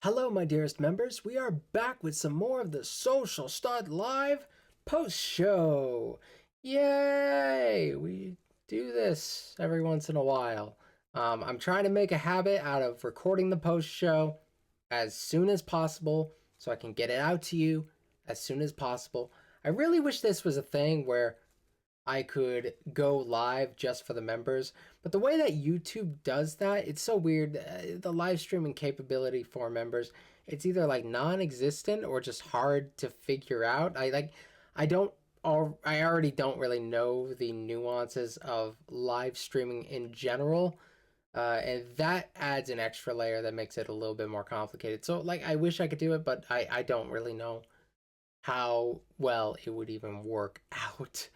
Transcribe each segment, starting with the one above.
Hello, my dearest members. We are back with some more of the Social Stud Live post show. Yay! We do this every once in a while. I'm trying to make a habit out of recording the post show as soon as possible so I can get it out to you as soon as possible. I really wish this was a thing where I could go live just for the members. But the way that YouTube does that, it's so weird. The live streaming capability for members, it's either like non-existent or just hard to figure out. I don't I already don't really know the nuances of live streaming in general. And that adds an extra layer that makes it a little bit more complicated. So like I wish I could do it, but I don't really know how well it would even work out.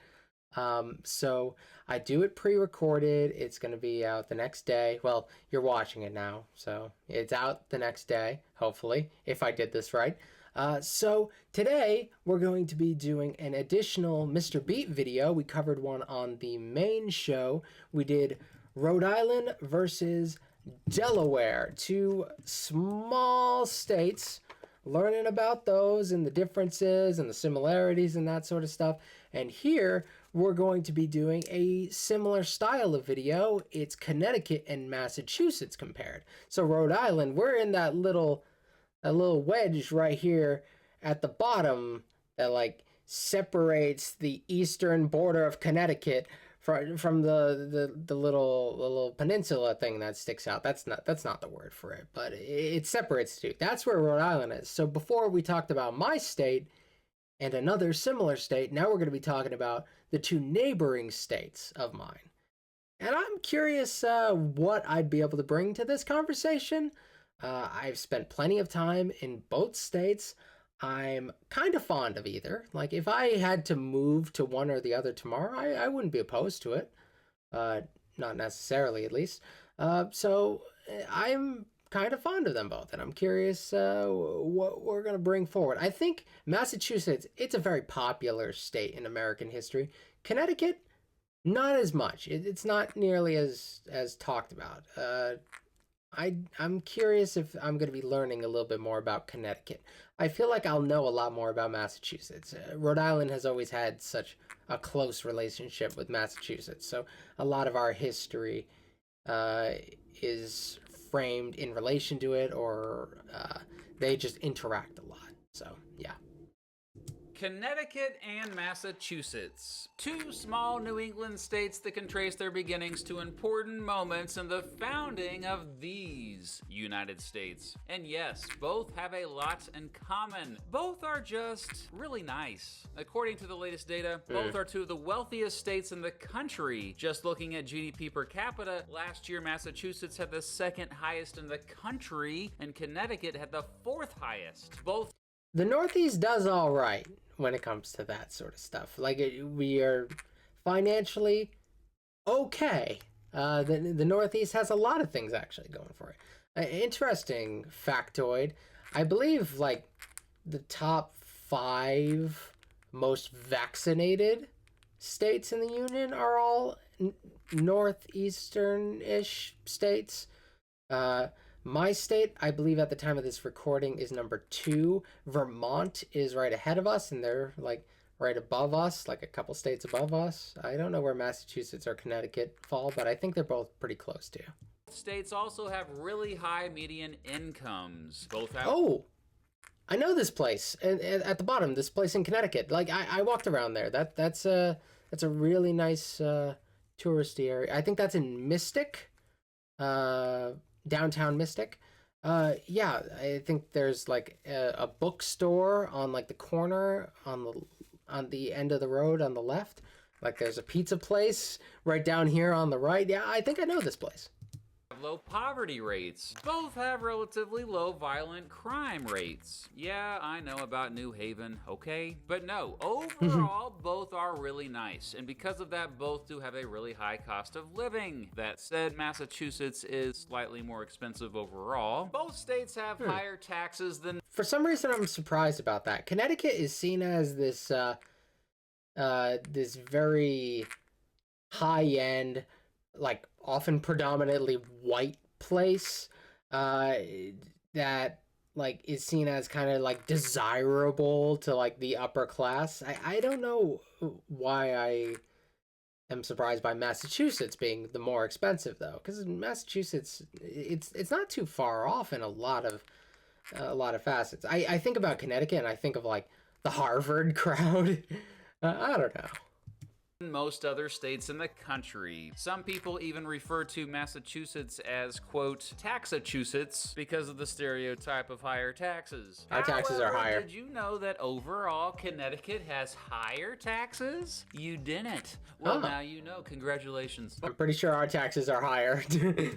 So I do it pre-recorded. It's going to be out the next day. Well, you're watching it now, so it's out the next day, hopefully, if I did this right. So today we're going to be doing an additional Mr. Beat video. We covered one on the main show. We did Rhode Island versus Delaware, two small states, learning about those and the differences and the similarities and that sort of stuff. And here we're going to be doing a similar style of video. It's Connecticut and Massachusetts compared. So Rhode Island, we're in that little wedge right here at the bottom that like separates the eastern border of Connecticut from the little peninsula thing that sticks out. That's not the word for it, but it separates the two. That's where Rhode Island is. So before we talked about my state and another similar state, now we're going to be talking about the two neighboring states of mine. And I'm curious what I'd be able to bring to this conversation. I've spent plenty of time in both states. I'm kind of fond of either. Like, if I had to move to one or the other tomorrow, I wouldn't be opposed to it. Not necessarily, at least. So I'm kind of fond of them both, and I'm curious what we're going to bring forward. I think Massachusetts, it's a very popular state in American history. Connecticut, not as much. It's not nearly as talked about. I'm curious if I'm going to be learning a little bit more about Connecticut. I feel like I'll know a lot more about Massachusetts. Rhode Island has always had such a close relationship with Massachusetts, so a lot of our history is framed in relation to it, or they just interact a lot. So, yeah. Connecticut and Massachusetts, two small New England states that can trace their beginnings to important moments in the founding of these United States. And yes, both have a lot in common. Both are just really nice. According to the latest data, both are two of the wealthiest states in the country. Just looking at GDP per capita, last year Massachusetts had the second highest in the country, and Connecticut had the fourth highest. The Northeast does all right when it comes to that sort of stuff. Like, we are financially okay. The Northeast has a lot of things actually going for it. Interesting factoid. I believe like the top 5 most vaccinated states in the union are all northeastern-ish states. My state, I believe at the time of this recording, is number 2. Vermont is right ahead of us, and they're like right above us, like a couple states above us. I don't know where Massachusetts or Connecticut fall, but I think they're both pretty close to. States also have really high median incomes. Both have... Oh, I know this place at the bottom. This place in Connecticut. Like I walked around there. That's a really nice touristy area. I think that's in Mystic. Downtown Mystic. Yeah, I think there's like a bookstore on like the corner on the end of the road on the left. Like there's a pizza place right down here on the right. Yeah, I think I know this place. Low poverty rates. Both have relatively low violent crime rates. Yeah, I know about New Haven, okay? But no, overall, both are really nice. And because of that, both do have a really high cost of living. That said, Massachusetts is slightly more expensive overall. Both states have higher taxes than... For some reason, I'm surprised about that. Connecticut is seen as this this very high-end, like often predominantly white place that like is seen as kind of like desirable to like the upper class. I don't know why I am surprised by Massachusetts being the more expensive though, because Massachusetts it's not too far off in a lot of facets. I think about Connecticut and I think of like the Harvard crowd. I don't know. Most other states in the country. Some people even refer to Massachusetts as, quote, Taxachusetts because of the stereotype of higher taxes. Our taxes are higher. Did you know that overall Connecticut has higher taxes? You didn't. Well, now you know. Congratulations. I'm pretty sure our taxes are higher.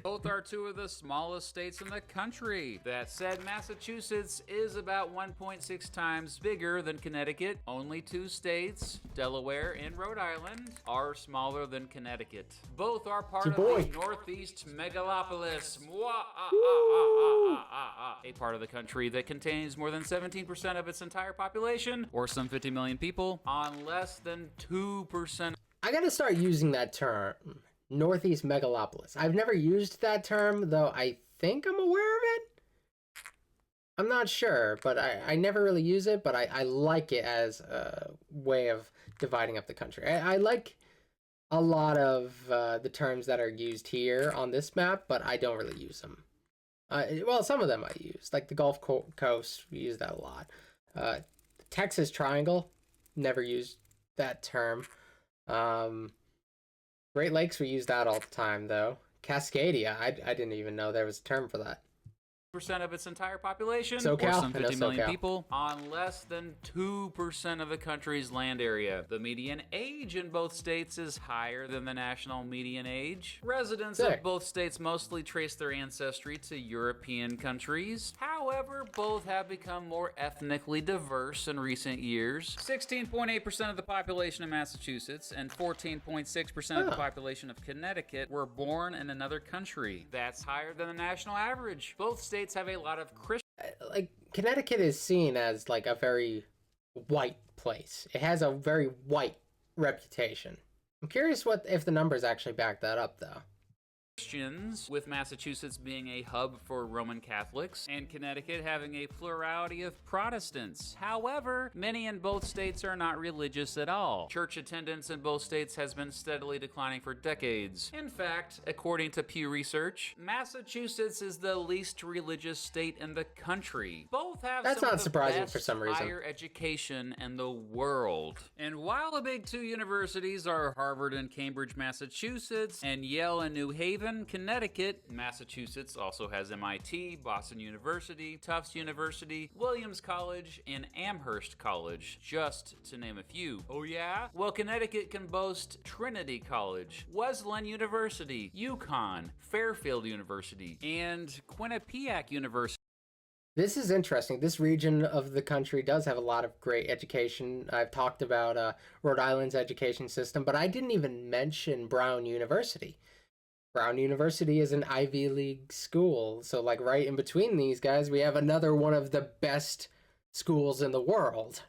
Both are two of the smallest states in the country. That said, Massachusetts is about 1.6 times bigger than Connecticut. Only two states, Delaware and Rhode Island, are smaller than Connecticut. Both are part of the Northeast megalopolis. A part of the country that contains more than 17% of its entire population, or some 50 million people, on less than 2%. I gotta start using that term, Northeast megalopolis. I've never used that term, though I think I'm aware of it. I'm not sure, but I never really use it, but I like it as a way of dividing up the country. I like a lot of the terms that are used here on this map, but I don't really use them. Well, some of them I use, like the Gulf Coast, we use that a lot. The Texas Triangle, never used that term. Great Lakes, we use that all the time, though. Cascadia, I didn't even know there was a term for that. Of its entire population, SoCal? or some 50 million people, on less than 2% of the country's land area. The median age in both states is higher than the national median age. Residents of both states mostly trace their ancestry to European countries. However, both have become more ethnically diverse in recent years. 16.8% of the population of Massachusetts and 14.6% of the population of Connecticut were born in another country. That's higher than the national average. Both states have a lot of Christian. Like, Connecticut is seen as like a very white place. It has a very white reputation. I'm curious if the numbers actually back that up, though. Christians, with Massachusetts being a hub for Roman Catholics, and Connecticut having a plurality of Protestants. However, many in both states are not religious at all. Church attendance in both states has been steadily declining for decades. In fact, according to Pew Research, Massachusetts is the least religious state in the country. Both have That's some not of the surprising best for some reason. higher education in the world. And while the big two universities are Harvard and Cambridge, Massachusetts, and Yale and New Haven, Connecticut, Massachusetts also has MIT, Boston University, Tufts University, Williams College, and Amherst College, just to name a few. Oh yeah? Well, Connecticut can boast Trinity College, Wesleyan University, UConn, Fairfield University, and Quinnipiac University. This is interesting. This region of the country does have a lot of great education. I've talked about Rhode Island's education system, but I didn't even mention Brown University. Brown University is an Ivy League school. So, like, right in between these guys, we have another one of the best schools in the world,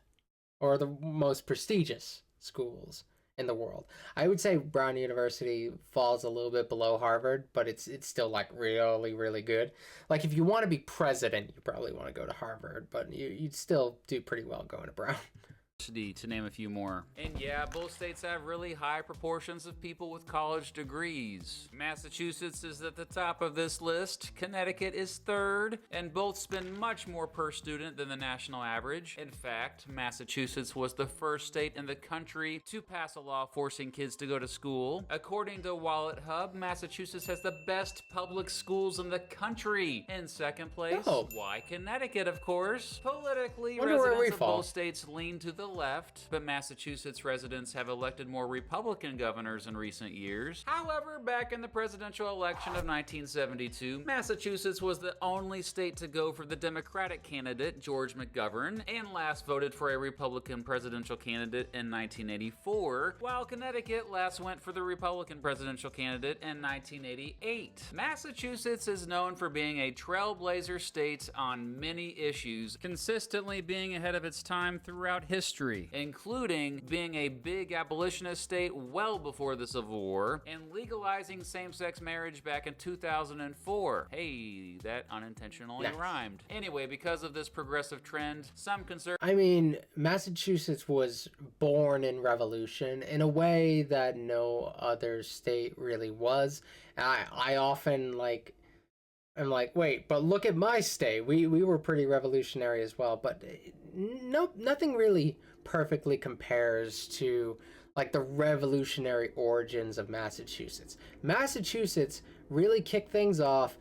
or the most prestigious schools in the world. I would say Brown University falls a little bit below Harvard, but it's still, like, really, really good. Like, if you want to be president, you probably want to go to Harvard, but you'd still do pretty well going to Brown. To name a few more. And yeah, both states have really high proportions of people with college degrees. Massachusetts is at the top of this list, Connecticut is third, and both spend much more per student than the national average. In fact, Massachusetts was the first state in the country to pass a law forcing kids to go to school. According to Wallet Hub, Massachusetts has the best public schools in the country. In second place, why Connecticut, of course. Politically, residents of both states lean to the left, but Massachusetts residents have elected more Republican governors in recent years. However, back in the presidential election of 1972, Massachusetts was the only state to go for the Democratic candidate, George McGovern, and last voted for a Republican presidential candidate in 1984, while Connecticut last went for the Republican presidential candidate in 1988. Massachusetts is known for being a trailblazer state on many issues, consistently being ahead of its time throughout history history, including being a big abolitionist state well before the Civil War and legalizing same-sex marriage back in 2004. Hey, that unintentionally rhymed. Anyway, because of this progressive trend, some conservatives... I mean, Massachusetts was born in revolution in a way that no other state really was. I often I'm like, wait, but look at my state. We were pretty revolutionary as well, but nothing really perfectly compares to like the revolutionary origins of Massachusetts. Massachusetts really kicked things off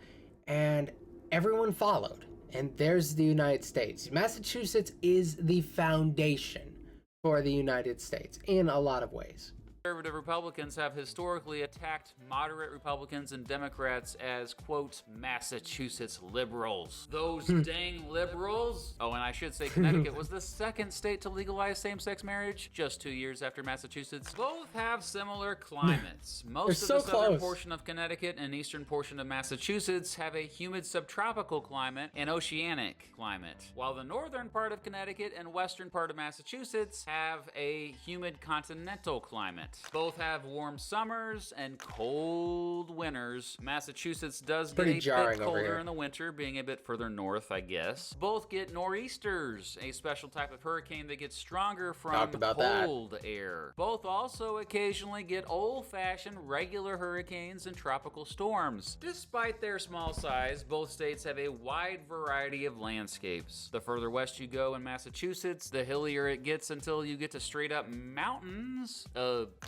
and everyone followed. And there's the United States. Massachusetts is the foundation for the United States in a lot of ways. Conservative Republicans have historically attacked moderate Republicans and Democrats as, quote, Massachusetts liberals. Those dang liberals. Oh, and I should say Connecticut was the second state to legalize same-sex marriage, just 2 years after Massachusetts. Both have similar climates. Most of the southern portion of Connecticut and eastern portion of Massachusetts have a humid subtropical climate and oceanic climate, while the northern part of Connecticut and western part of Massachusetts have a humid continental climate. Both have warm summers and cold winters. Massachusetts does get a bit colder in the winter, being a bit further north, I guess. Both get nor'easters, a special type of hurricane that gets stronger from cold air. Both also occasionally get old-fashioned regular hurricanes and tropical storms. Despite their small size, both states have a wide variety of landscapes. The further west you go in Massachusetts, the hillier it gets until you get to straight-up mountains.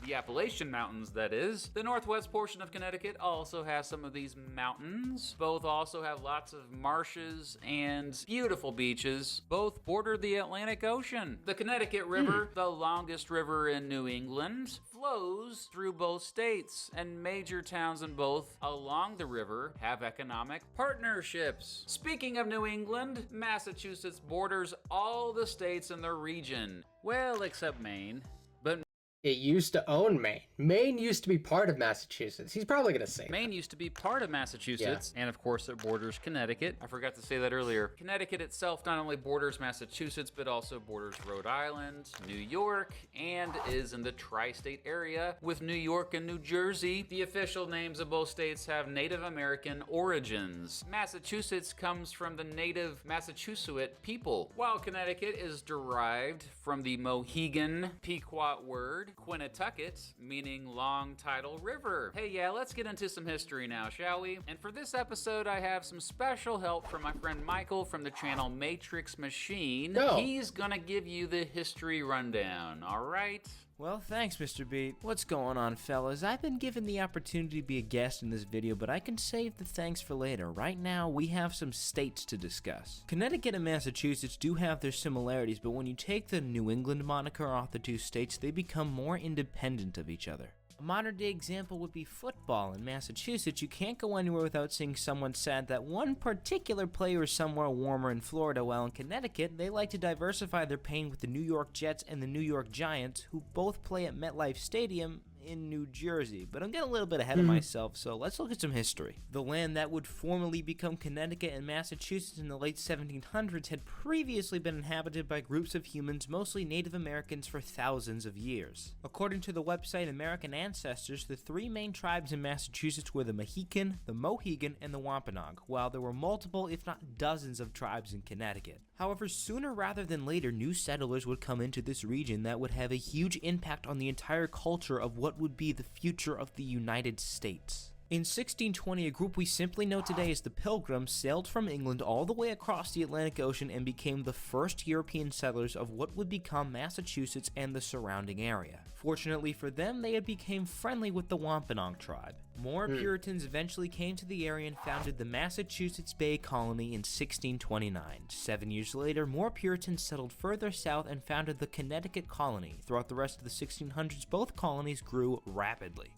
The Appalachian Mountains, that is. The northwest portion of Connecticut also has some of these mountains. Both also have lots of marshes and beautiful beaches. Both border the Atlantic Ocean. The Connecticut River, the longest river in New England, flows through both states, and major towns in both along the river have economic partnerships. Speaking of New England, Massachusetts borders all the states in the region. Well, except Maine. But it used to own Maine. Maine used to be part of Massachusetts. He's probably going to say Maine used to be part of Massachusetts, and of course it borders Connecticut. I forgot to say that earlier. Connecticut itself not only borders Massachusetts, but also borders Rhode Island, New York, and is in the tri-state area with New York and New Jersey. The official names of both states have Native American origins. Massachusetts comes from the native Massachusetts people, while Connecticut is derived from the Mohegan Pequot word Quinnitucket, meaning long tidal river. Hey, yeah, let's get into some history now, shall we? And for this episode, I have some special help from my friend Michael from the channel Matrix Machine. He's gonna give you the history rundown, all right? Well, thanks, Mr. Beat. What's going on, fellas? I've been given the opportunity to be a guest in this video, but I can save the thanks for later. Right now, we have some states to discuss. Connecticut and Massachusetts do have their similarities, but when you take the New England moniker off the two states, they become more independent of each other. A modern-day example would be football. In Massachusetts, you can't go anywhere without seeing someone sad that one particular player is somewhere warmer in Florida, while in Connecticut, they like to diversify their pain with the New York Jets and the New York Giants, who both play at MetLife Stadium in New Jersey. But I'm getting a little bit ahead of myself, so let's look at some history. The land that would formerly become Connecticut and Massachusetts in the late 1700s had previously been inhabited by groups of humans, mostly Native Americans, for thousands of years. According to the website American Ancestors, the three main tribes in Massachusetts were the Mohican, the Mohegan, and the Wampanoag, while there were multiple, if not dozens, of tribes in Connecticut. However, sooner rather than later, new settlers would come into this region that would have a huge impact on the entire culture of what would be the future of the United States. In 1620, a group we simply know today as the Pilgrims sailed from England all the way across the Atlantic Ocean and became the first European settlers of what would become Massachusetts and the surrounding area. Fortunately for them, they had become friendly with the Wampanoag tribe. More Puritans eventually came to the area and founded the Massachusetts Bay Colony in 1629. 7 years later, more Puritans settled further south and founded the Connecticut Colony. Throughout the rest of the 1600s, both colonies grew rapidly.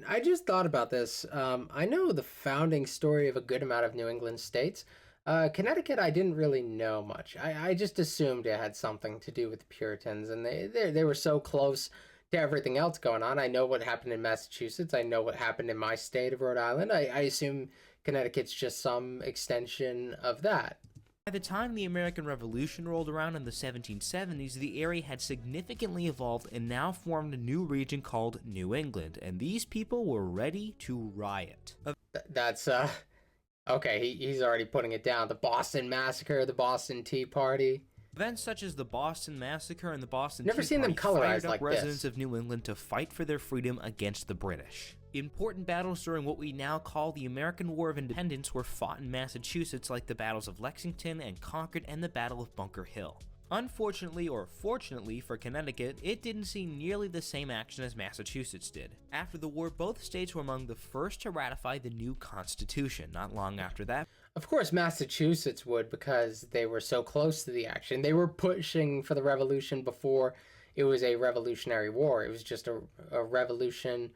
I just thought about this. I know the founding story of a good amount of New England states. Connecticut, I didn't really know much. I just assumed it had something to do with the Puritans, and they were so close to everything else going on. I know what happened in Massachusetts. I know what happened in my state of Rhode Island. I assume Connecticut's just some extension of that. By the time the American Revolution rolled around in the 1770s, the area had significantly evolved and now formed a new region called New England, and these people were ready to riot. That's, okay, he's already putting it down. The Boston Massacre, the Boston Tea Party. Events such as the Boston Massacre and the Boston Never Tea seen them Party colorized fired up like residents this. of New England to fight for their freedom against the British. Important battles during what we now call the American War of Independence were fought in Massachusetts, like the battles of Lexington and Concord and the Battle of Bunker Hill. Unfortunately, or fortunately for Connecticut, it didn't see nearly the same action as Massachusetts did. After the war, both states were among the first to ratify the new Constitution. Not long after that, Of course, Massachusetts would, because they were so close to the action. They were pushing for the revolution before it was a revolutionary war. It was just a revolution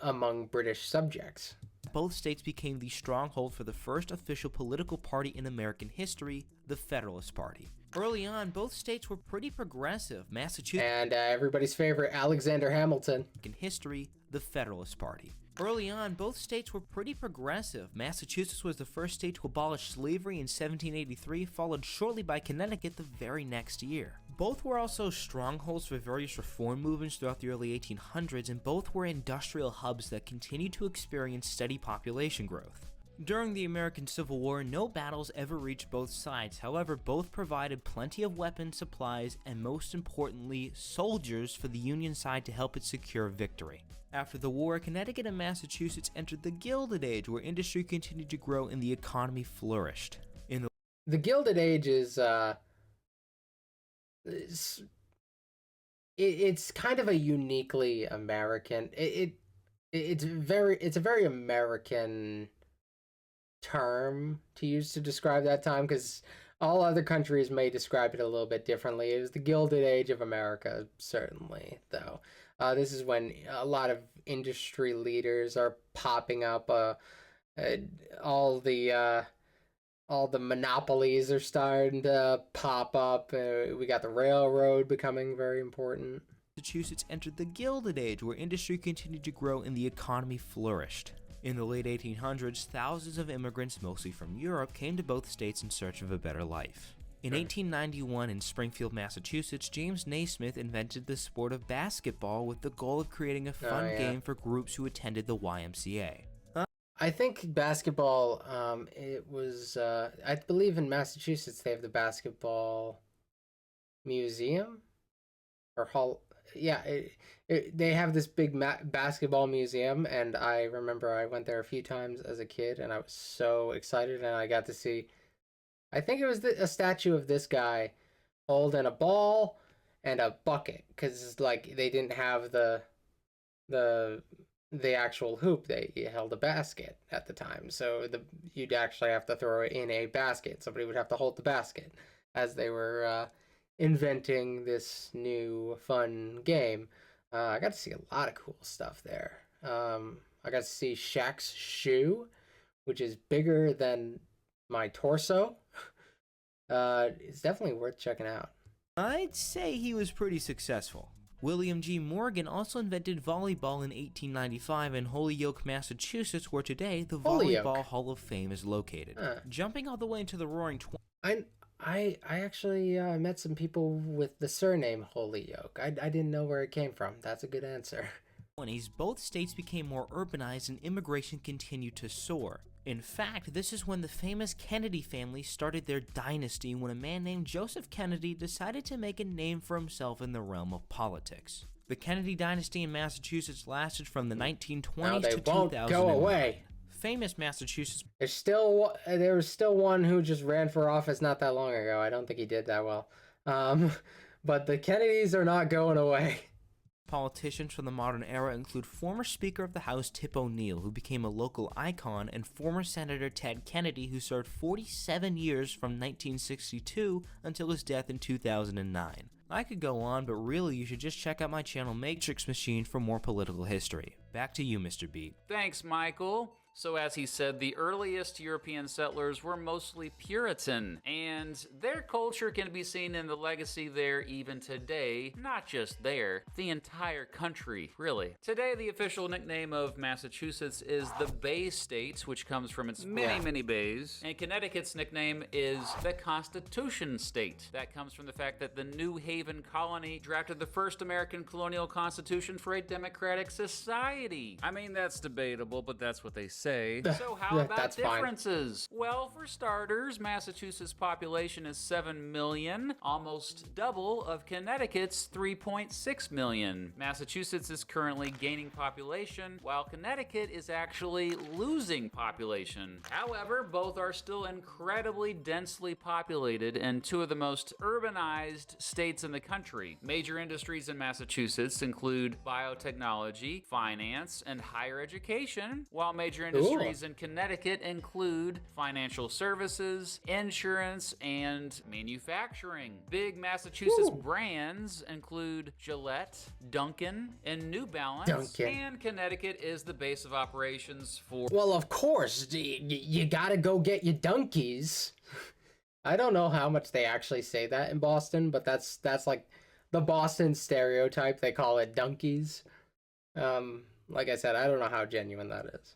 among British subjects. both states became the stronghold for the first official political party in American history, the Federalist Party. Early on, both states were pretty progressive. Massachusetts And everybody's favorite, Alexander Hamilton. in history, the Federalist Party. Early on, both states were pretty progressive. Massachusetts was the first state to abolish slavery in 1783, followed shortly by Connecticut the very next year. Both were also strongholds for various reform movements throughout the early 1800s, and both were industrial hubs that continued to experience steady population growth. During the American Civil War, no battles ever reached both sides. However, both provided plenty of weapons, supplies, and most importantly, soldiers for the Union side to help it secure victory. After the war, Connecticut and Massachusetts entered the Gilded Age, where industry continued to grow and the economy flourished. The Gilded Age is it's kind of a uniquely American. It's a very American term to use to describe that time, because all other countries may describe it a little bit differently. It was the Gilded Age of America, certainly, though. This is when a lot of industry leaders are popping up. All the monopolies are starting to pop up. We got the railroad becoming very important. Massachusetts entered the Gilded Age, where industry continued to grow and the economy flourished. In the late 1800s, thousands of immigrants, mostly from Europe, came to both states in search of a better life. In 1891, in Springfield, Massachusetts, James Naismith invented the sport of basketball with the goal of creating a fun game for groups who attended the YMCA. I think basketball, it was, I believe in Massachusetts they have the basketball museum or hall. Yeah, they have this big basketball museum, and I remember I went there a few times as a kid, and I was so excited, and I got to see, I think it was a statue of this guy holding a ball and a bucket, because like they didn't have the actual hoop. They held a basket at the time, so you'd actually have to throw it in a basket. Somebody would have to hold the basket as they were inventing this new fun game. I got to see a lot of cool stuff there. I got to see Shaq's shoe, which is bigger than my torso. It's definitely worth checking out. I'd say he was pretty successful. William G. Morgan also invented volleyball in 1895 in Holyoke, Massachusetts, where today the Volleyball Hall of Fame is located. Jumping all the way into the Roaring Twenties. I actually met some people with the surname Holyoke. I didn't know where it came from. That's a good answer. Both states became more urbanized and immigration continued to soar. In fact, this is when the famous Kennedy family started their dynasty, when a man named Joseph Kennedy decided to make a name for himself in the realm of politics. The Kennedy dynasty in Massachusetts lasted from the 1920s to 2009. Won't go away. Famous Massachusetts. There was still one who just ran for office not that long ago. I don't think he did that well. But the Kennedys are not going away. Politicians from the modern era include former Speaker of the House Tip O'Neill, who became a local icon, and former Senator Ted Kennedy, who served 47 years from 1962 until his death in 2009. I could go on, but really you should just check out my channel Matrix Machine for more political history. Back to you, Mr. Beat. Thanks, Michael. So as he said, the earliest European settlers were mostly Puritan, and their culture can be seen in the legacy there even today. Not just there, the entire country, really. Today, the official nickname of Massachusetts is the Bay State, which comes from its many bays, and Connecticut's nickname is the Constitution State. That comes from the fact that the New Haven colony drafted the first American colonial constitution for a democratic society. I mean, that's debatable, but that's what they say. So how about That's differences? Fine. Well, for starters, Massachusetts' population is 7 million, almost double of Connecticut's 3.6 million. Massachusetts is currently gaining population, while Connecticut is actually losing population. However, both are still incredibly densely populated and two of the most urbanized states in the country. Major industries in Massachusetts include biotechnology, finance, and higher education, while major industries in Connecticut include financial services, insurance, and manufacturing. Big Massachusetts brands include Gillette, Dunkin', and New Balance, and Connecticut is the base of operations for... Well, of course, you gotta go get your donkeys. I don't know how much they actually say that in Boston, but that's like the Boston stereotype. They call it donkeys. Like I said, I don't know how genuine that is.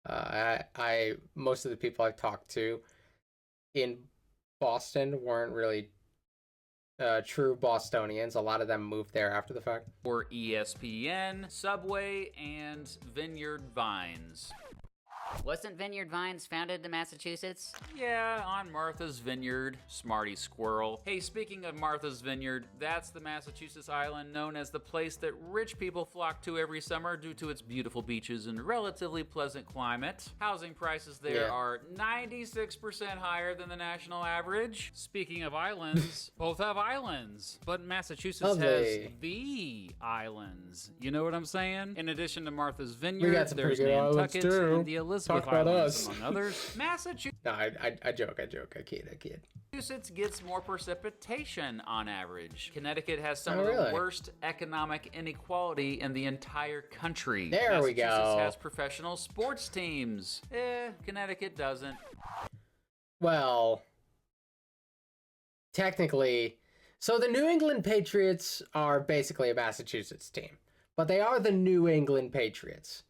I most of the people I've talked to in Boston weren't really true Bostonians. A lot of them moved there after the fact. For ESPN, Subway, and Vineyard Vines. Wasn't Vineyard Vines founded in Massachusetts? Yeah, on Martha's Vineyard, Smarty Squirrel. Hey, speaking of Martha's Vineyard, that's the Massachusetts island known as the place that rich people flock to every summer due to its beautiful beaches and relatively pleasant climate. Housing prices there are 96% higher than the national average. Speaking of islands, both have islands, but Massachusetts has the islands. You know what I'm saying? In addition to Martha's Vineyard, there's Nantucket and the Elizabeth Islands, among others. Massachusetts. No, I joke. I kid. Massachusetts gets more precipitation on average. Connecticut has some of the worst economic inequality in the entire country. There we go. Massachusetts has professional sports teams. Connecticut doesn't. Well, technically, so the New England Patriots are basically a Massachusetts team, but they are the New England Patriots.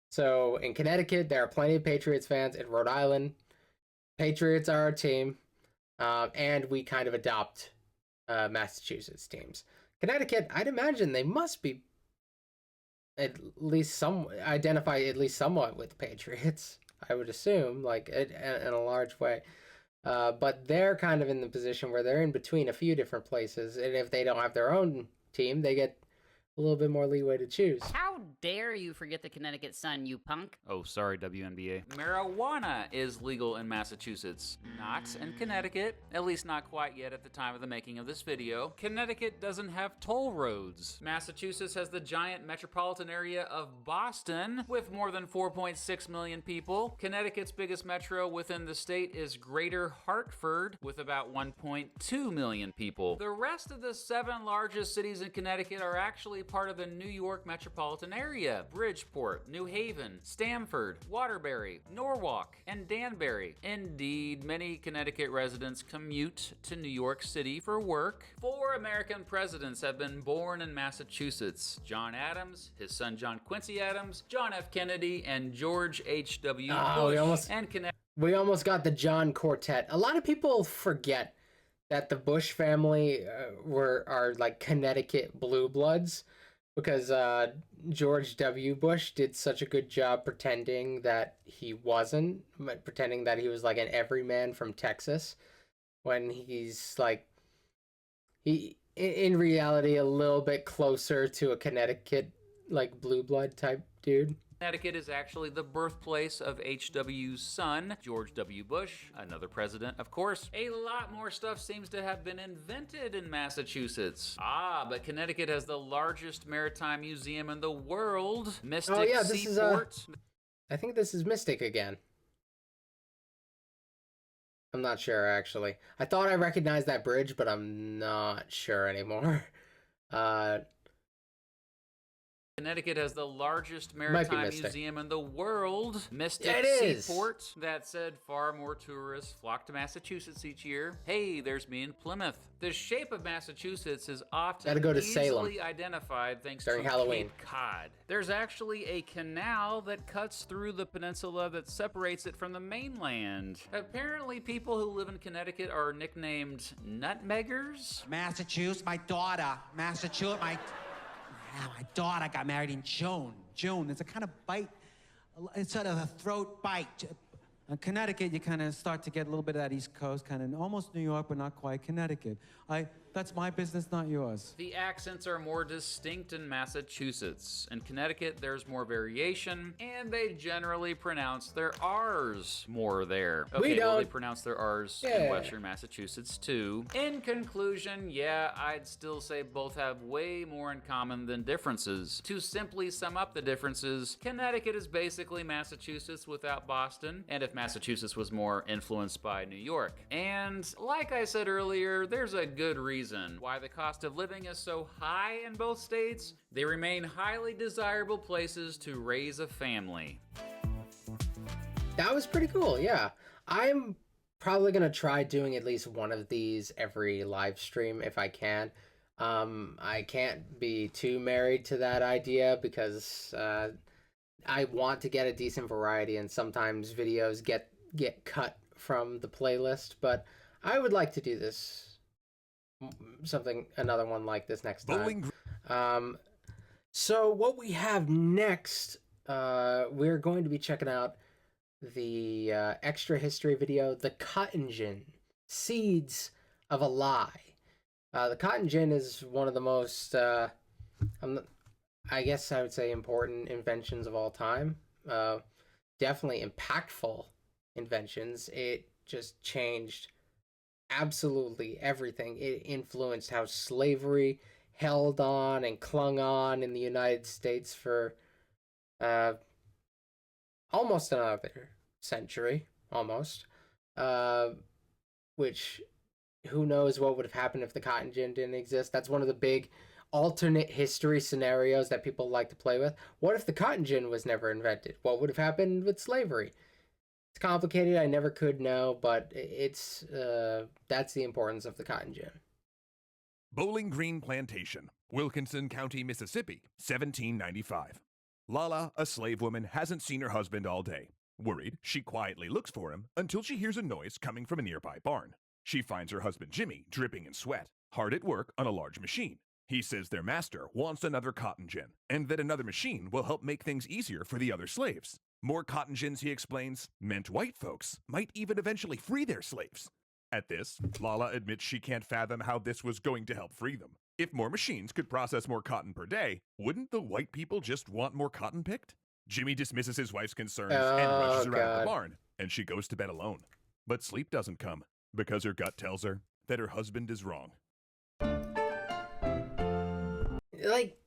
So in Connecticut, there are plenty of Patriots fans. In Rhode Island, Patriots are our team, and we kind of adopt Massachusetts teams. Connecticut, I'd imagine they must be identify at least somewhat with Patriots. I would assume, like in a large way, but they're kind of in the position where they're in between a few different places, and if they don't have their own team, they get a little bit more leeway to choose. How dare you forget the Connecticut Sun, you punk? Oh, sorry, WNBA. Marijuana is legal in Massachusetts. Not in Connecticut, at least not quite yet at the time of the making of this video. Connecticut doesn't have toll roads. Massachusetts has the giant metropolitan area of Boston with more than 4.6 million people. Connecticut's biggest metro within the state is Greater Hartford with about 1.2 million people. The rest of the 7 largest cities in Connecticut are actually part of the New York metropolitan area. Bridgeport, New Haven, Stamford, Waterbury, Norwalk, and Danbury. Indeed, many Connecticut residents commute to New York City for work. 4 American presidents have been born in Massachusetts. John Adams, his son John Quincy Adams, John F. Kennedy, and George H.W. Bush. We almost got the John Quartet. A lot of people forget that the Bush family are like Connecticut blue bloods, because George W. Bush did such a good job pretending that he wasn't, pretending that he was like an everyman from Texas, when he's like, he in reality a little bit closer to a Connecticut like blue blood type dude. Connecticut is actually the birthplace of H.W.'s son, George W. Bush, another president, of course. A lot more stuff seems to have been invented in Massachusetts. But Connecticut has the largest maritime museum in the world, Mystic Seaport. I think this is Mystic again. I'm not sure, actually. I thought I recognized that bridge, but I'm not sure anymore. Connecticut has the largest Might be maritime Mystic. museum in the world, Mystic Yeah, it is. Seaport. That said, far more tourists flock to Massachusetts each year. Hey, there's me in Plymouth. The shape of Massachusetts is often Gotta go to easily Salem identified thanks during to Halloween. Cape Cod. There's actually a canal that cuts through the peninsula that separates it from the mainland. Apparently, people who live in Connecticut are nicknamed nutmeggers. Massachusetts, my daughter. Massachusetts, my daughter got married in June. June, it's a kind of bite, it's sort of a throat bite. In Connecticut, you kind of start to get a little bit of that East Coast, kind of almost New York, but not quite Connecticut. That's my business, not yours. The accents are more distinct in Massachusetts. In Connecticut, there's more variation, and they generally pronounce their R's more there. Okay, well, they pronounce their R's in Western Massachusetts too. In conclusion, yeah, I'd still say both have way more in common than differences. To simply sum up the differences, Connecticut is basically Massachusetts without Boston, and if Massachusetts was more influenced by New York. And like I said earlier, there's a good reason why the cost of living is so high in both states. They remain highly desirable places to raise a family. That was pretty cool, yeah. I'm probably gonna try doing at least one of these every live stream if I can. I can't be too married to that idea because I want to get a decent variety, and sometimes videos get cut from the playlist, but I would like to do this another one like this next time. So what we have next, we're going to be checking out the extra history video, the cotton gin, Seeds of a Lie. The cotton gin is one of the most I guess I would say important inventions of all time. Definitely impactful inventions. It just changed absolutely everything. It influenced how slavery held on and clung on in the United States for almost another century, almost. Which, who knows what would have happened if the cotton gin didn't exist. That's one of the big alternate history scenarios that people like to play with. What if the cotton gin was never invented? What would have happened with slavery? It's complicated. I never could know, but it's that's the importance of the cotton gin. Bowling Green Plantation, Wilkinson County, Mississippi, 1795. Lala, a slave woman, hasn't seen her husband all day. Worried, she quietly looks for him until she hears a noise coming from a nearby barn. She finds her husband Jimmy dripping in sweat, hard at work on a large machine. He says their master wants another cotton gin, and that another machine will help make things easier for the other slaves. More cotton gins, he explains, meant white folks might even eventually free their slaves. At this, Lala admits she can't fathom how this was going to help free them. If more machines could process more cotton per day, wouldn't the white people just want more cotton picked? Jimmy dismisses his wife's concerns and rushes her out of the barn, and she goes to bed alone. But sleep doesn't come, because her gut tells her that her husband is wrong. Like,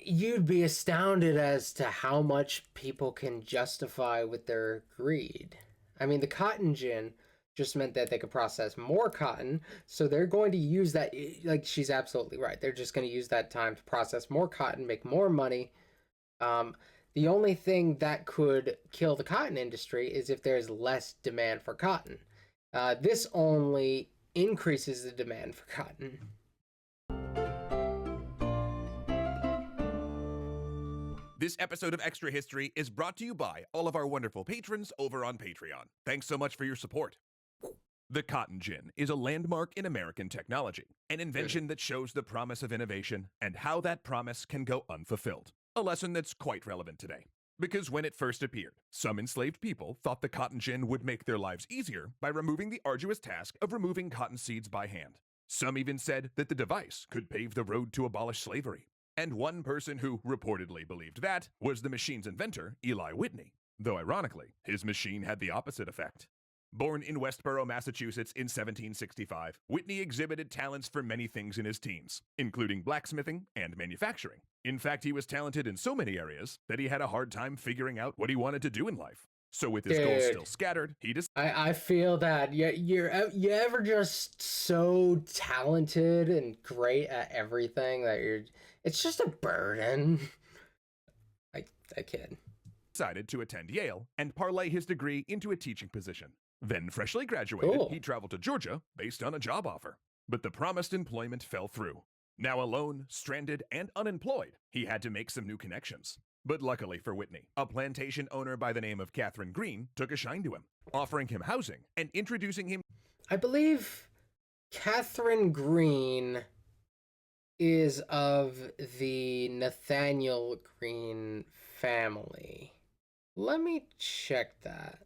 you'd be astounded as to how much people can justify with their greed. I mean, the cotton gin just meant that they could process more cotton, so they're going to use that. Like, she's absolutely right. They're just going to use that time to process more cotton, make more money. The only thing that could kill the cotton industry is if there's less demand for cotton. This only increases the demand for cotton. This episode of Extra History is brought to you by all of our wonderful patrons over on Patreon. Thanks so much for your support. The cotton gin is a landmark in American technology, an invention that shows the promise of innovation and how that promise can go unfulfilled. A lesson that's quite relevant today. Because when it first appeared, some enslaved people thought the cotton gin would make their lives easier by removing the arduous task of removing cotton seeds by hand. Some even said that the device could pave the road to abolish slavery. And one person who reportedly believed that was the machine's inventor, Eli Whitney, though ironically, his machine had the opposite effect. Born in Westborough, Massachusetts in 1765, Whitney exhibited talents for many things in his teens, including blacksmithing and manufacturing. In fact, he was talented in so many areas that he had a hard time figuring out what he wanted to do in life. So with his goals Dude. still scattered, he I feel that you ever just so talented and great at everything that it's just a burden. I kid. decided to attend Yale and parlay his degree into a teaching position. Then, freshly graduated, Cool. he traveled to Georgia based on a job offer. But the promised employment fell through. Now alone, stranded, and unemployed, he had to make some new connections. But luckily for Whitney, a plantation owner by the name of Catherine Green took a shine to him, offering him housing and introducing him. I believe Catherine Green is of the Nathaniel Green family. Let me check that.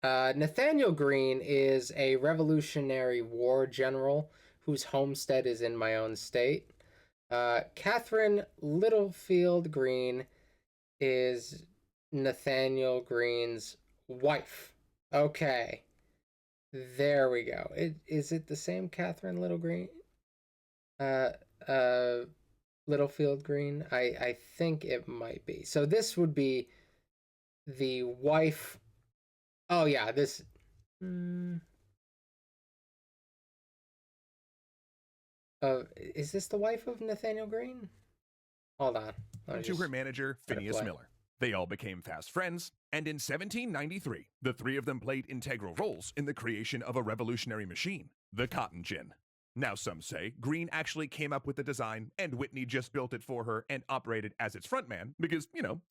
Nathaniel Green is a Revolutionary War general whose homestead is in my own state. Catherine Littlefield Green is Nathaniel Green's wife. Okay. There we go. Is it the same Catherine Littlefield Green? I think it might be. So this would be the wife. Oh yeah, this. Is this the wife of Nathaniel Green? Hold on. To her manager, Phineas Miller. They all became fast friends, and in 1793, the three of them played integral roles in the creation of a revolutionary machine, the cotton gin. Now some say Green actually came up with the design, and Whitney just built it for her and operated as its frontman because,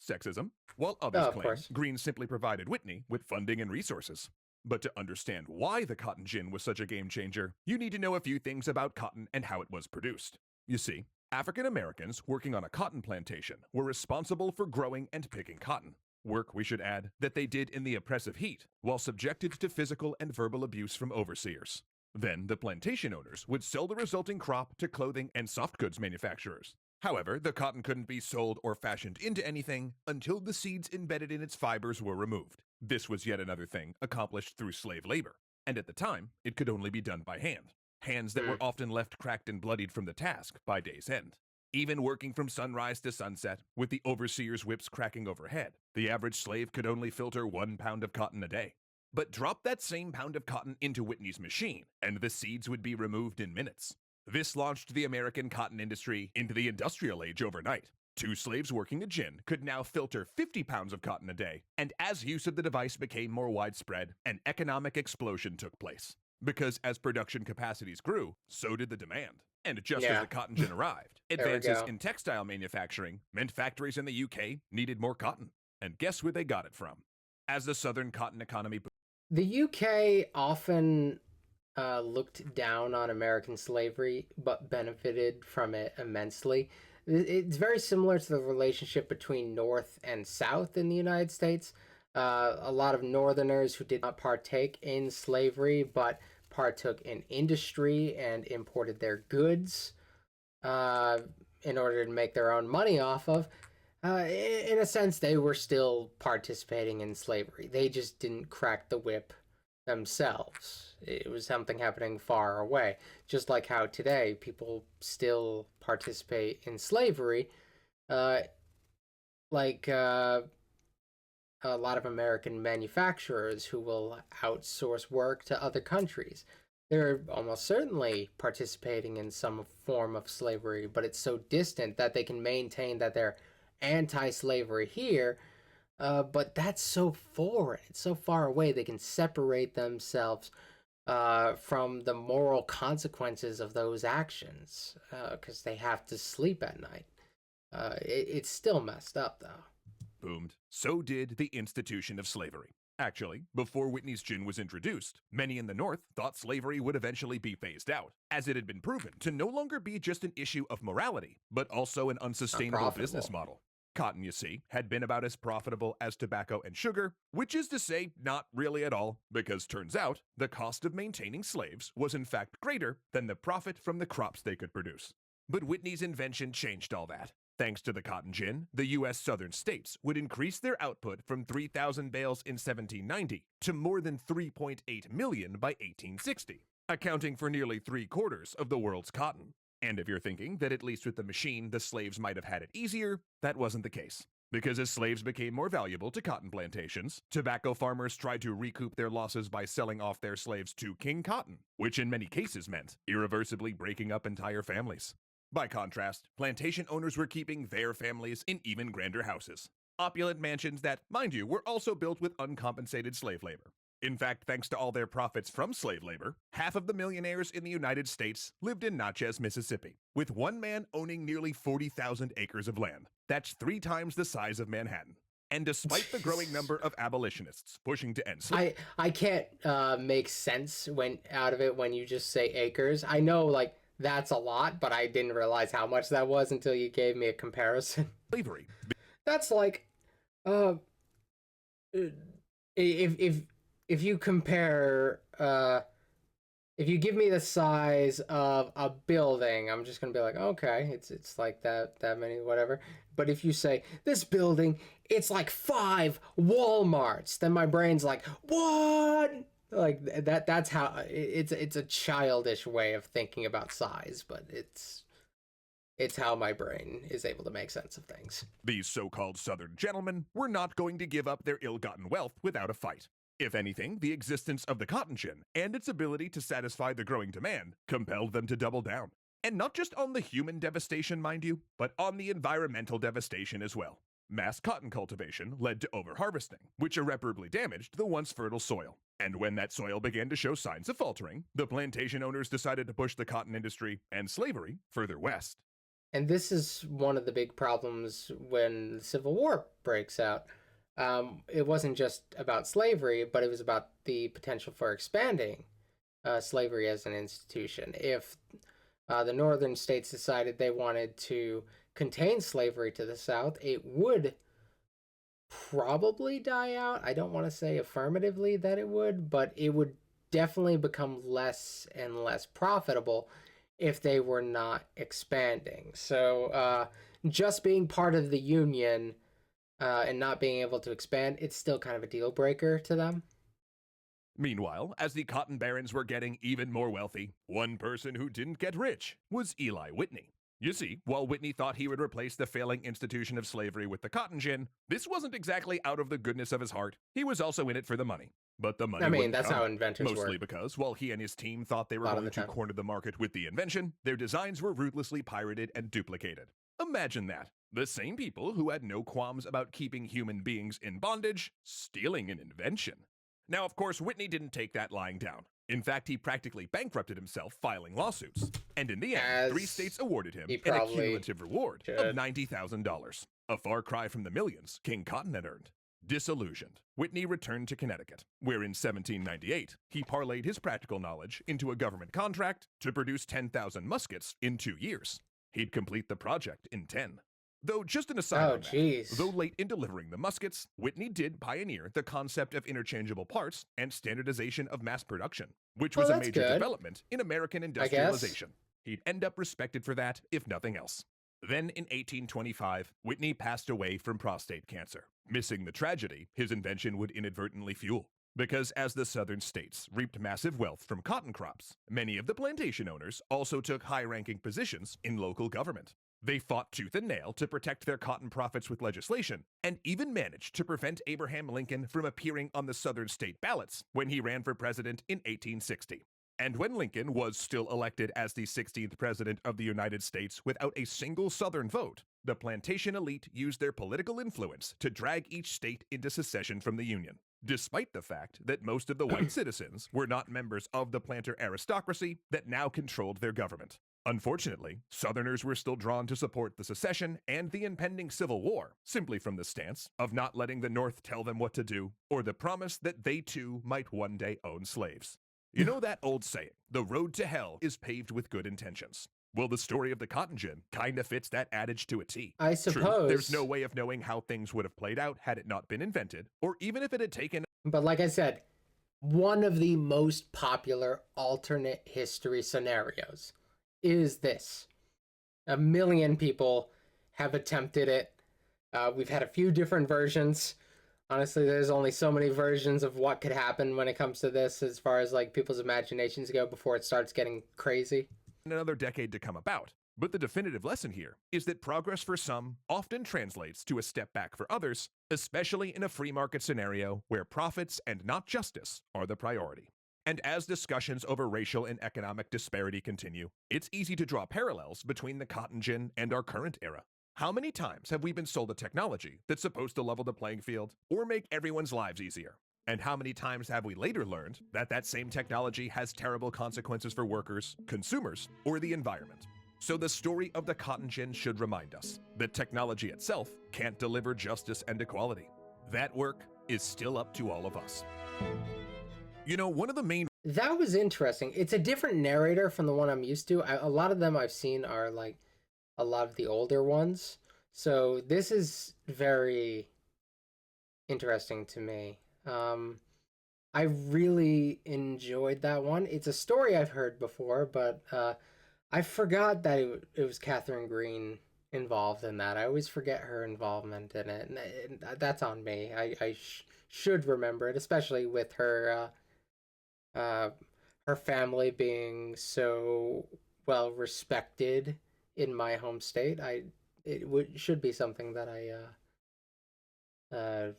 sexism. While others claim course. Green simply provided Whitney with funding and resources. But to understand why the cotton gin was such a game changer, you need to know a few things about cotton and how it was produced. You see, African Americans working on a cotton plantation were responsible for growing and picking cotton. Work, we should add, that they did in the oppressive heat, while subjected to physical and verbal abuse from overseers. Then, the plantation owners would sell the resulting crop to clothing and soft goods manufacturers. However, the cotton couldn't be sold or fashioned into anything until the seeds embedded in its fibers were removed. This was yet another thing accomplished through slave labor, and at the time, it could only be done by hand. Hands that were often left cracked and bloodied from the task by day's end. Even working from sunrise to sunset, with the overseer's whips cracking overhead, the average slave could only filter 1 pound of cotton a day. But drop that same pound of cotton into Whitney's machine, and the seeds would be removed in minutes. This launched the American cotton industry into the industrial age overnight. 2 slaves working a gin could now filter 50 pounds of cotton a day, and as use of the device became more widespread, an economic explosion took place. Because as production capacities grew, so did the demand. And just as the cotton gin arrived, advances in textile manufacturing meant factories in the UK needed more cotton. And guess where they got it from? As the southern cotton economy... The UK often looked down on American slavery, but benefited from it immensely. It's very similar to the relationship between North and South in the United States. A lot of Northerners who did not partake in slavery, but partook in industry and imported their goods in order to make their own money off of. In a sense, they were still participating in slavery. They just didn't crack the whip themselves. It was something happening far away. Just like how today people still participate in slavery. A lot of American manufacturers who will outsource work to other countries. They're almost certainly participating in some form of slavery, but it's so distant that they can maintain that they're anti-slavery here, but that's so foreign. It's so far away. They can separate themselves from the moral consequences of those actions because they have to sleep at night. It's still messed up, though. Boomed. So did the institution of slavery. Actually, before Whitney's gin was introduced, many in the North thought slavery would eventually be phased out, as it had been proven to no longer be just an issue of morality, but also an unsustainable business model. Cotton, you see, had been about as profitable as tobacco and sugar, which is to say, not really at all, because turns out, the cost of maintaining slaves was in fact greater than the profit from the crops they could produce. But Whitney's invention changed all that. Thanks to the cotton gin, the U.S. southern states would increase their output from 3,000 bales in 1790 to more than 3.8 million by 1860, accounting for nearly 3/4 of the world's cotton. And if you're thinking that at least with the machine the slaves might have had it easier, that wasn't the case. Because as slaves became more valuable to cotton plantations, tobacco farmers tried to recoup their losses by selling off their slaves to King Cotton, which in many cases meant irreversibly breaking up entire families. By contrast, plantation owners were keeping their families in even grander houses. Opulent mansions that, mind you, were also built with uncompensated slave labor. In fact, thanks to all their profits from slave labor, half of the millionaires in the United States lived in Natchez, Mississippi, with one man owning nearly 40,000 acres of land. That's 3 times the size of Manhattan. And despite the growing number of abolitionists pushing to end slavery, I can't make sense out of it when you just say acres. I know, like, that's a lot, but I didn't realize how much that was until you gave me a comparison. slavery That's like, if you compare, if you give me the size of a building, I'm just gonna be like, okay, it's like that many, whatever. But if you say this building, it's like 5 Walmarts, then my brain's like, what? Like that's how it's a childish way of thinking about size, but it's how my brain is able to make sense of things. these so-called Southern gentlemen were not going to give up their ill-gotten wealth without a fight. If anything, the existence of the cotton gin and its ability to satisfy the growing demand compelled them to double down. And not just on the human devastation, mind you, but on the environmental devastation as well. Mass cotton cultivation led to overharvesting, which irreparably damaged the once fertile soil. And when that soil began to show signs of faltering, the plantation owners decided to push the cotton industry and slavery further west. And this is one of the big problems when the Civil War breaks out. It wasn't just about slavery, but it was about the potential for expanding slavery as an institution. If the northern states decided they wanted to contain slavery to the South, it would probably die out. I don't want to say affirmatively that it would, but it would definitely become less and less profitable if they were not expanding. So just being part of the Union and not being able to expand, it's still kind of a deal breaker to them. Meanwhile, as the cotton barons were getting even more wealthy, one person who didn't get rich was Eli Whitney. You see, while Whitney thought he would replace the failing institution of slavery with the cotton gin, this wasn't exactly out of the goodness of his heart. He was also in it for the money. But the money wouldn't that's come, how inventors mostly work. because while he and his team thought they were A lot of going the to time. corner the market with the invention, their designs were ruthlessly pirated and duplicated. Imagine that. The same people who had no qualms about keeping human beings in bondage, stealing an invention. Now, of course, Whitney didn't take that lying down. In fact, he practically bankrupted himself filing lawsuits. And in the end, As 3 states awarded him he an probably accumulative reward of should. $90,000, a far cry from the millions King Cotton had earned. Disillusioned, Whitney returned to Connecticut, where in 1798, he parlayed his practical knowledge into a government contract to produce 10,000 muskets in 2 years. He'd complete the project in 10. Though just an aside Oh, on that, jeez. though late in delivering the muskets, Whitney did pioneer the concept of interchangeable parts and standardization of mass production, which was Well, a that's major good. development in American guess. industrialization. He'd end up respected for that, if nothing else. Then in 1825, Whitney passed away from prostate cancer, missing the tragedy his invention would inadvertently fuel. Because as the southern states reaped massive wealth from cotton crops, many of the plantation owners also took high-ranking positions in local government. They fought tooth and nail to protect their cotton profits with legislation, and even managed to prevent Abraham Lincoln from appearing on the southern state ballots when he ran for president in 1860. And when Lincoln was still elected as the 16th president of the United States without a single southern vote, the plantation elite used their political influence to drag each state into secession from the Union, despite the fact that most of the white citizens were not members of the planter aristocracy that now controlled their government. Unfortunately, Southerners were still drawn to support the secession and the impending Civil War, simply from the stance of not letting the North tell them what to do, or the promise that they too might one day own slaves. You know that old saying, the road to hell is paved with good intentions. Well, the story of the cotton gin kinda fits that adage to a T. I True, suppose. there's no way of knowing how things would have played out had it not been invented, or even if it had taken But like I said, one of the most popular alternate history scenarios is this. 1 million people have attempted it. We've had a few different versions. Honestly, there's only so many versions of what could happen when it comes to this as far as like people's imaginations go before it starts getting crazy. another decade to come about. But the definitive lesson here is that progress for some often translates to a step back for others, especially in a free market scenario where profits and not justice are the priority. And as discussions over racial and economic disparity continue, it's easy to draw parallels between the cotton gin and our current era. How many times have we been sold a technology that's supposed to level the playing field or make everyone's lives easier? And how many times have we later learned that that same technology has terrible consequences for workers, consumers, or the environment? So the story of the cotton gin should remind us that technology itself can't deliver justice and equality. That work is still up to all of us. You know, one of the main... That was interesting. It's a different narrator from the one I'm used to. A lot of them I've seen are like a lot of the older ones. So this is very interesting to me. I really enjoyed that one. It's a story I've heard before, but I forgot that it was Catherine Green involved in that. I always forget her involvement in it, and that's on me. I should remember it, especially with her her family being so well respected in my home state. Should be something that I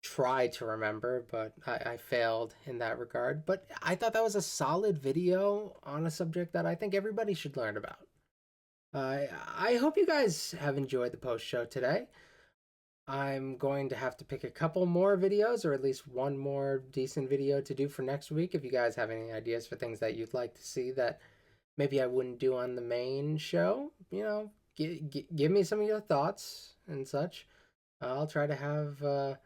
try to remember, but I failed in that regard. But I thought that was a solid video on a subject that I think everybody should learn about. I hope you guys have enjoyed the post show today. I'm going to have to pick a couple more videos, or at least one more decent video to do for next week. If you guys have any ideas for things that you'd like to see that maybe I wouldn't do on the main show, you know, give me some of your thoughts and such. I'll try to have a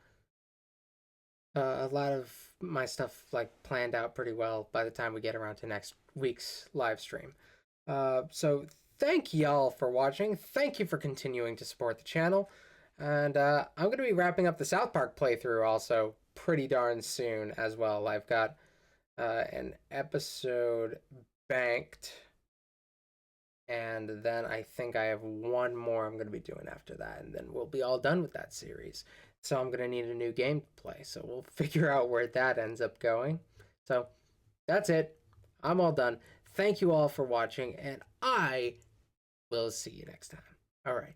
lot of my stuff like planned out pretty well by the time we get around to next week's live stream. So thank y'all for watching. Thank you for continuing to support the channel. And I'm going to be wrapping up the South Park playthrough also pretty darn soon as well. I've got an episode banked, and then I think I have one more I'm going to be doing after that, and then we'll be all done with that series. So I'm going to need a new game to play, so we'll figure out where that ends up going. So that's it. I'm all done. Thank you all for watching, and I will see you next time. All right.